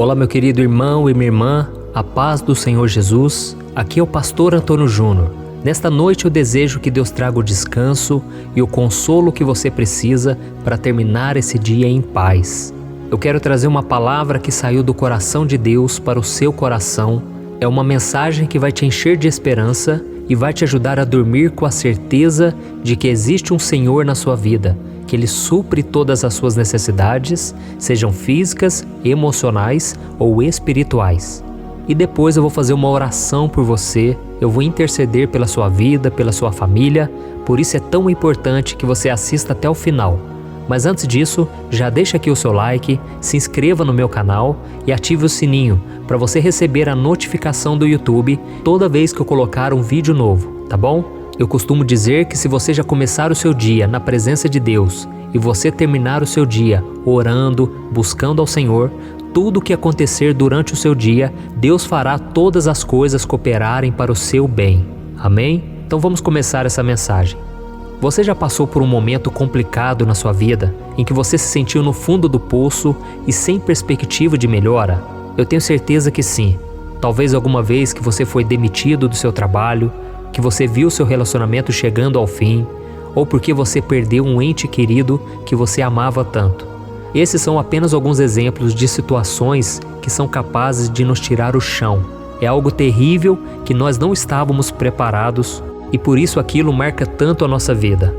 Olá, meu querido irmão e minha irmã, a paz do Senhor Jesus. Aqui é o pastor Antônio Júnior. Nesta noite eu desejo que Deus traga o descanso e o consolo que você precisa para terminar esse dia em paz. Eu quero trazer uma palavra que saiu do coração de Deus para o seu coração. É uma mensagem que vai te encher de esperança e vai te ajudar a dormir com a certeza de que existe um Senhor na sua vida, que Ele supre todas as suas necessidades, sejam físicas, emocionais ou espirituais. E depois eu vou fazer uma oração por você, eu vou interceder pela sua vida, pela sua família, por isso é tão importante que você assista até o final. Mas antes disso, já deixa aqui o seu like, se inscreva no meu canal e ative o sininho para você receber a notificação do YouTube toda vez que eu colocar um vídeo novo, tá bom? Eu costumo dizer que se você já começar o seu dia na presença de Deus e você terminar o seu dia orando, buscando ao Senhor, tudo o que acontecer durante o seu dia, Deus fará todas as coisas cooperarem para o seu bem. Amém? Então vamos começar essa mensagem. Você já passou por um momento complicado na sua vida, em que você se sentiu no fundo do poço e sem perspectiva de melhora? Eu tenho certeza que sim. Talvez alguma vez que você foi demitido do seu trabalho, que você viu seu relacionamento chegando ao fim, ou porque você perdeu um ente querido que você amava tanto. Esses são apenas alguns exemplos de situações que são capazes de nos tirar o chão. É algo terrível que nós não estávamos preparados e por isso aquilo marca tanto a nossa vida.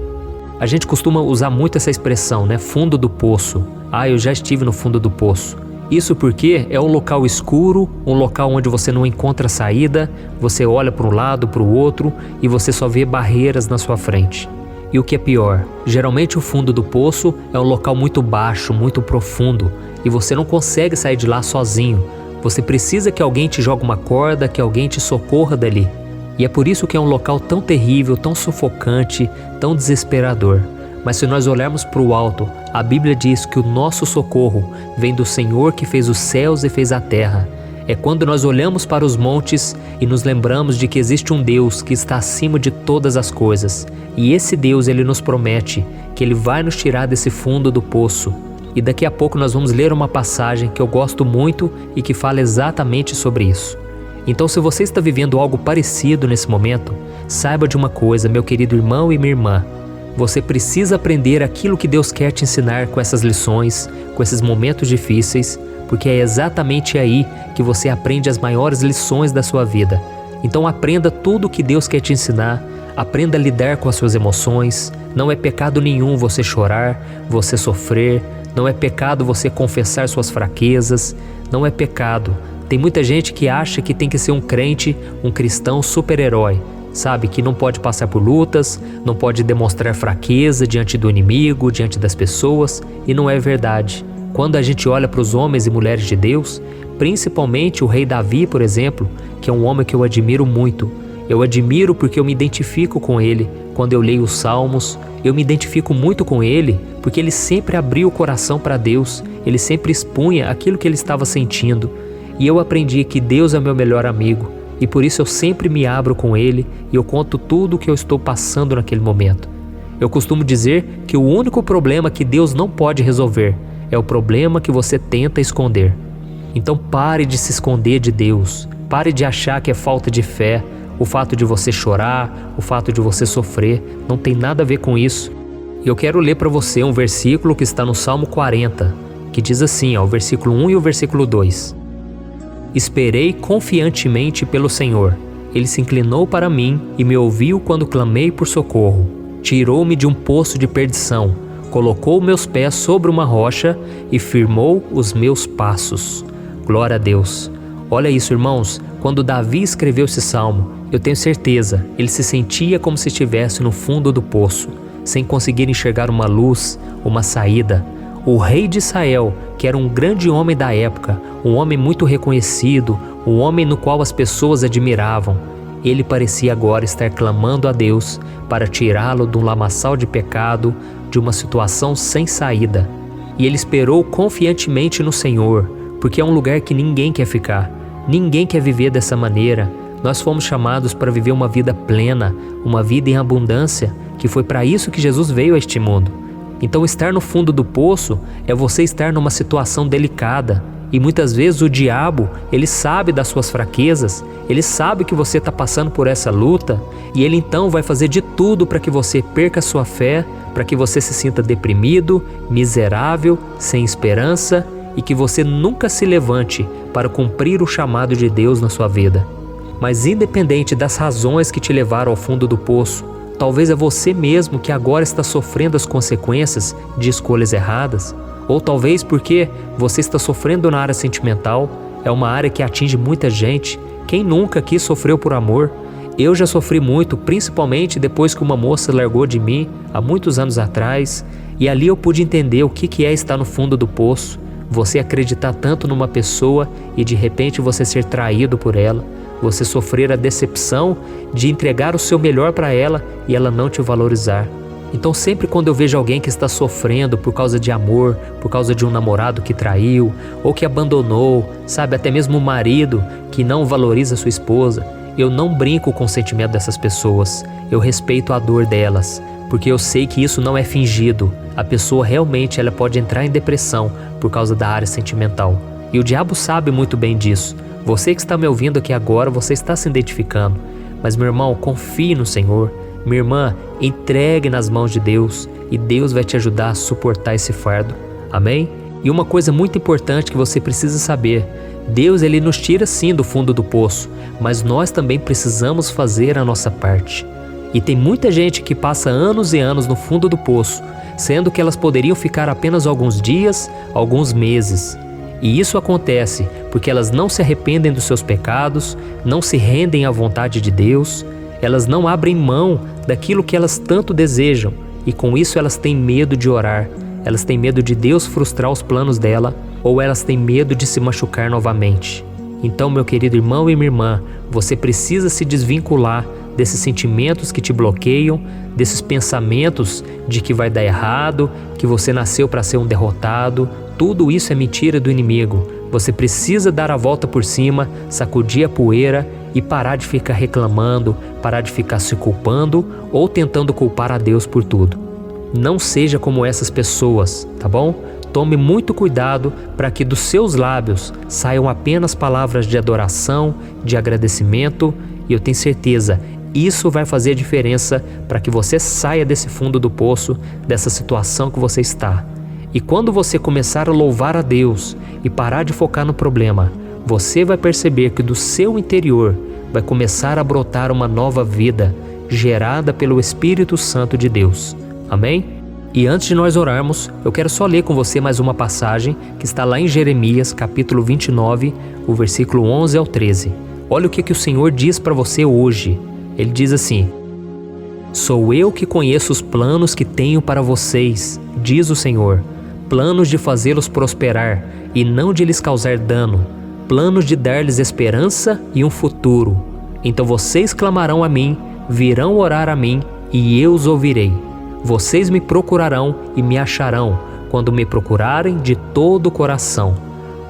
A gente costuma usar muito essa expressão, né? Fundo do poço. Eu já estive no fundo do poço. Isso porque é um local escuro, um local onde você não encontra saída, você olha para um lado, para o outro e você só vê barreiras na sua frente. E o que é pior, geralmente o fundo do poço é um local muito baixo, muito profundo e você não consegue sair de lá sozinho. Você precisa que alguém te jogue uma corda, que alguém te socorra dali. E é por isso que é um local tão terrível, tão sufocante, tão desesperador. Mas se nós olharmos para o alto, a Bíblia diz que o nosso socorro vem do Senhor que fez os céus e fez a terra. É quando nós olhamos para os montes e nos lembramos de que existe um Deus que está acima de todas as coisas. E esse Deus, Ele nos promete que Ele vai nos tirar desse fundo do poço. E daqui a pouco nós vamos ler uma passagem que eu gosto muito e que fala exatamente sobre isso. Então, se você está vivendo algo parecido nesse momento, saiba de uma coisa, meu querido irmão e minha irmã. Você precisa aprender aquilo que Deus quer te ensinar com essas lições, com esses momentos difíceis, porque é exatamente aí que você aprende as maiores lições da sua vida. Então aprenda tudo o que Deus quer te ensinar, aprenda a lidar com as suas emoções. Não é pecado nenhum você chorar, você sofrer, não é pecado você confessar suas fraquezas, não é pecado. Tem muita gente que acha que tem que ser um crente, um cristão super-herói, sabe? Que não pode passar por lutas, não pode demonstrar fraqueza diante do inimigo, diante das pessoas, e não é verdade. Quando a gente olha para os homens e mulheres de Deus, principalmente o rei Davi, por exemplo, que é um homem que eu admiro muito. Eu admiro porque eu me identifico com ele. Quando eu leio os Salmos, eu me identifico muito com ele, porque ele sempre abriu o coração para Deus, ele sempre expunha aquilo que ele estava sentindo. E eu aprendi que Deus é meu melhor amigo, e por isso eu sempre me abro com Ele e eu conto tudo o que eu estou passando naquele momento. Eu costumo dizer que o único problema que Deus não pode resolver é o problema que você tenta esconder. Então pare de se esconder de Deus, pare de achar que é falta de fé, o fato de você chorar, o fato de você sofrer, não tem nada a ver com isso. E eu quero ler para você um versículo que está no Salmo 40, que diz assim, o versículo 1 e o versículo 2. Esperei confiantemente pelo Senhor. Ele se inclinou para mim e me ouviu quando clamei por socorro. Tirou-me de um poço de perdição, colocou meus pés sobre uma rocha e firmou os meus passos. Glória a Deus. Olha isso, irmãos, quando Davi escreveu esse salmo, eu tenho certeza, ele se sentia como se estivesse no fundo do poço, sem conseguir enxergar uma luz, uma saída. O rei de Israel, que era um grande homem da época, um homem muito reconhecido, um homem no qual as pessoas admiravam, ele parecia agora estar clamando a Deus para tirá-lo de um lamaçal de pecado, de uma situação sem saída. E ele esperou confiantemente no Senhor, porque é um lugar que ninguém quer ficar, ninguém quer viver dessa maneira. Nós fomos chamados para viver uma vida plena, uma vida em abundância, que foi para isso que Jesus veio a este mundo. Então estar no fundo do poço é você estar numa situação delicada, E muitas vezes o diabo, ele sabe das suas fraquezas, ele sabe que você está passando por essa luta e ele então vai fazer de tudo para que você perca a sua fé, para que você se sinta deprimido, miserável, sem esperança e que você nunca se levante para cumprir o chamado de Deus na sua vida. Mas independente das razões que te levaram ao fundo do poço, talvez é você mesmo que agora está sofrendo as consequências de escolhas erradas, ou talvez porque você está sofrendo na área sentimental, é uma área que atinge muita gente. Quem nunca aqui sofreu por amor? Eu já sofri muito, principalmente depois que uma moça largou de mim há muitos anos atrás, e ali eu pude entender o que é estar no fundo do poço, você acreditar tanto numa pessoa e de repente você ser traído por ela, você sofrer a decepção de entregar o seu melhor para ela e ela não te valorizar. Então sempre quando eu vejo alguém que está sofrendo por causa de amor, por causa de um namorado que traiu, ou que abandonou, sabe, até mesmo um marido que não valoriza sua esposa, eu não brinco com o sentimento dessas pessoas, eu respeito a dor delas, porque eu sei que isso não é fingido, a pessoa realmente ela pode entrar em depressão por causa da área sentimental. E o diabo sabe muito bem disso. Você que está me ouvindo aqui agora, você está se identificando, mas meu irmão, confie no Senhor. Minha irmã, entregue nas mãos de Deus e Deus vai te ajudar a suportar esse fardo. Amém? E uma coisa muito importante que você precisa saber, Deus ele nos tira sim do fundo do poço, mas nós também precisamos fazer a nossa parte. E tem muita gente que passa anos e anos no fundo do poço, sendo que elas poderiam ficar apenas alguns dias, alguns meses. E isso acontece porque elas não se arrependem dos seus pecados, não se rendem à vontade de Deus, elas não abrem mão daquilo que elas tanto desejam e com isso elas têm medo de orar, elas têm medo de Deus frustrar os planos dela ou elas têm medo de se machucar novamente. Então, meu querido irmão e minha irmã, você precisa se desvincular desses sentimentos que te bloqueiam, desses pensamentos de que vai dar errado, que você nasceu para ser um derrotado. Tudo isso é mentira do inimigo. Você precisa dar a volta por cima, sacudir a poeira e parar de ficar reclamando, parar de ficar se culpando ou tentando culpar a Deus por tudo. Não seja como essas pessoas, tá bom? Tome muito cuidado para que dos seus lábios saiam apenas palavras de adoração, de agradecimento, e eu tenho certeza, isso vai fazer a diferença para que você saia desse fundo do poço, dessa situação que você está. E quando você começar a louvar a Deus e parar de focar no problema, você vai perceber que do seu interior vai começar a brotar uma nova vida, gerada pelo Espírito Santo de Deus. Amém? E antes de nós orarmos, eu quero só ler com você mais uma passagem que está lá em Jeremias, capítulo 29, o versículo 11 ao 13. Olha o que o Senhor diz para você hoje. Ele diz assim: Sou eu que conheço os planos que tenho para vocês, diz o Senhor, planos de fazê-los prosperar e não de lhes causar dano, planos de dar-lhes esperança e um futuro. Então vocês clamarão a mim, virão orar a mim e eu os ouvirei. Vocês me procurarão e me acharão, quando me procurarem de todo o coração.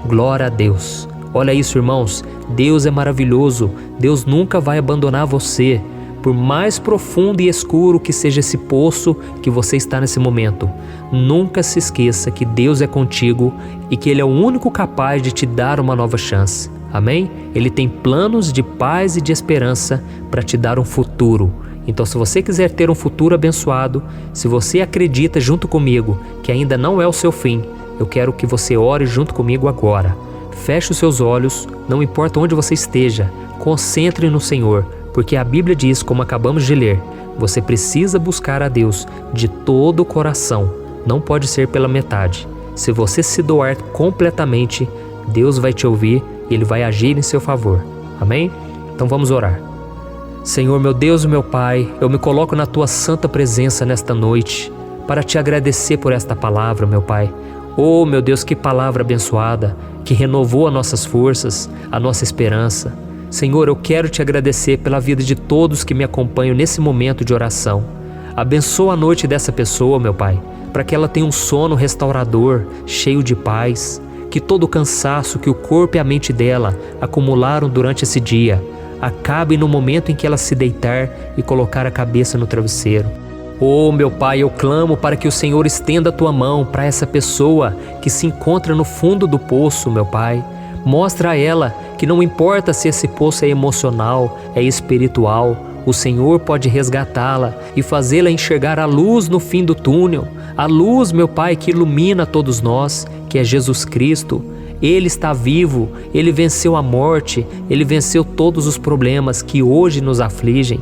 Glória a Deus. Olha isso, irmãos, Deus é maravilhoso, Deus nunca vai abandonar você. Por mais profundo e escuro que seja esse poço que você está nesse momento, nunca se esqueça que Deus é contigo e que Ele é o único capaz de te dar uma nova chance. Amém? Ele tem planos de paz e de esperança para te dar um futuro. Então, se você quiser ter um futuro abençoado, se você acredita junto comigo que ainda não é o seu fim, eu quero que você ore junto comigo agora. Feche os seus olhos, não importa onde você esteja, concentre no Senhor, porque a Bíblia diz, como acabamos de ler, você precisa buscar a Deus de todo o coração, não pode ser pela metade. Se você se doar completamente, Deus vai te ouvir e Ele vai agir em seu favor. Amém? Então vamos orar. Senhor, meu Deus e meu Pai, eu me coloco na Tua santa presença nesta noite para Te agradecer por esta palavra, meu Pai. Oh, meu Deus, que palavra abençoada, que renovou as nossas forças, a nossa esperança. Senhor, eu quero Te agradecer pela vida de todos que me acompanham nesse momento de oração. Abençoa a noite dessa pessoa, meu Pai, para que ela tenha um sono restaurador, cheio de paz, que todo o cansaço que o corpo e a mente dela acumularam durante esse dia acabe no momento em que ela se deitar e colocar a cabeça no travesseiro. Oh, meu Pai, eu clamo para que o Senhor estenda a tua mão para essa pessoa que se encontra no fundo do poço, meu Pai. Mostra a ela que não importa se esse poço é emocional, é espiritual, o Senhor pode resgatá-la e fazê-la enxergar a luz no fim do túnel. A luz, meu Pai, que ilumina todos nós, que é Jesus Cristo. Ele está vivo, Ele venceu a morte, Ele venceu todos os problemas que hoje nos afligem.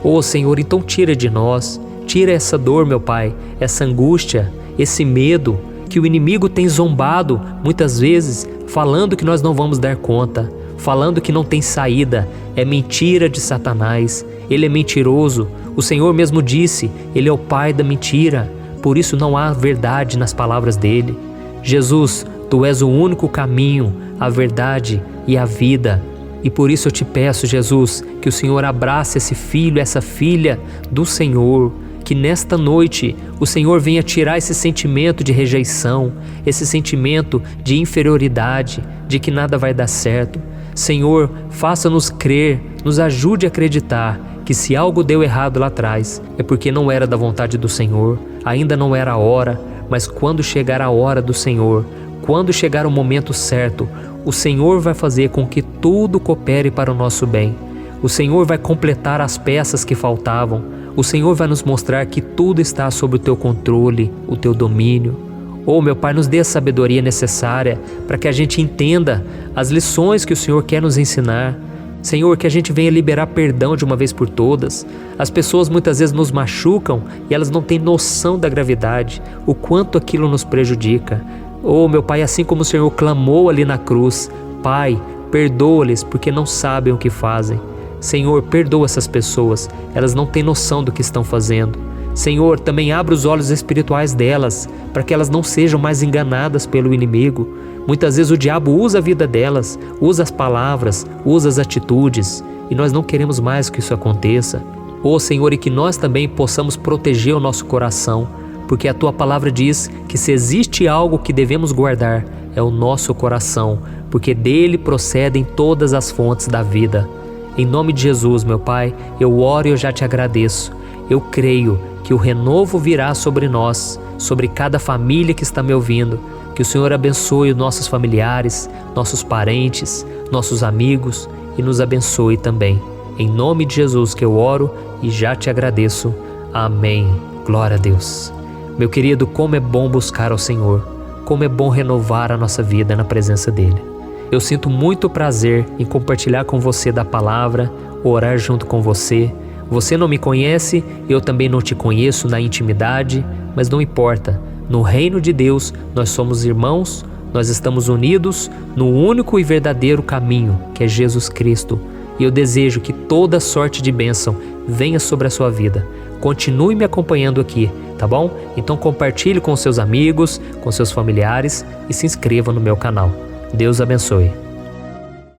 Oh, Senhor, então tira de nós. Tira essa dor, meu Pai, essa angústia, esse medo que o inimigo tem zombado muitas vezes, falando que nós não vamos dar conta, falando que não tem saída. É mentira de Satanás, ele é mentiroso. O Senhor mesmo disse, ele é o pai da mentira, por isso não há verdade nas palavras dele. Jesus, tu és o único caminho, a verdade e a vida. E por isso eu te peço, Jesus, que o Senhor abrace esse filho, essa filha do Senhor, que nesta noite o Senhor venha tirar esse sentimento de rejeição, esse sentimento de inferioridade, de que nada vai dar certo. Senhor, faça-nos crer, nos ajude a acreditar que se algo deu errado lá atrás, é porque não era da vontade do Senhor, ainda não era a hora, mas quando chegar a hora do Senhor, quando chegar o momento certo, o Senhor vai fazer com que tudo coopere para o nosso bem. O Senhor vai completar as peças que faltavam. O Senhor vai nos mostrar que tudo está sob o teu controle, o teu domínio. Oh, meu Pai, nos dê a sabedoria necessária para que a gente entenda as lições que o Senhor quer nos ensinar. Senhor, que a gente venha liberar perdão de uma vez por todas. As pessoas muitas vezes nos machucam e elas não têm noção da gravidade, o quanto aquilo nos prejudica. Oh, meu Pai, assim como o Senhor clamou ali na cruz, Pai, perdoa-lhes porque não sabem o que fazem. Senhor, perdoa essas pessoas, elas não têm noção do que estão fazendo. Senhor, também abre os olhos espirituais delas, para que elas não sejam mais enganadas pelo inimigo. Muitas vezes o diabo usa a vida delas, usa as palavras, usa as atitudes, e nós não queremos mais que isso aconteça. Oh, Senhor, e que nós também possamos proteger o nosso coração, porque a Tua palavra diz que se existe algo que devemos guardar, é o nosso coração, porque dele procedem todas as fontes da vida. Em nome de Jesus, meu Pai, eu oro e eu já te agradeço. Eu creio que o renovo virá sobre nós, sobre cada família que está me ouvindo. Que o Senhor abençoe os nossos familiares, nossos parentes, nossos amigos e nos abençoe também. Em nome de Jesus que eu oro e já te agradeço. Amém. Glória a Deus. Meu querido, como é bom buscar ao Senhor. Como é bom renovar a nossa vida na presença dEle. Eu sinto muito prazer em compartilhar com você da palavra, orar junto com você. Você não me conhece, eu também não te conheço na intimidade, mas não importa. No reino de Deus, nós somos irmãos, nós estamos unidos no único e verdadeiro caminho, que é Jesus Cristo. E eu desejo que toda sorte de bênção venha sobre a sua vida. Continue me acompanhando aqui, tá bom? Então compartilhe com seus amigos, com seus familiares e se inscreva no meu canal. Deus abençoe.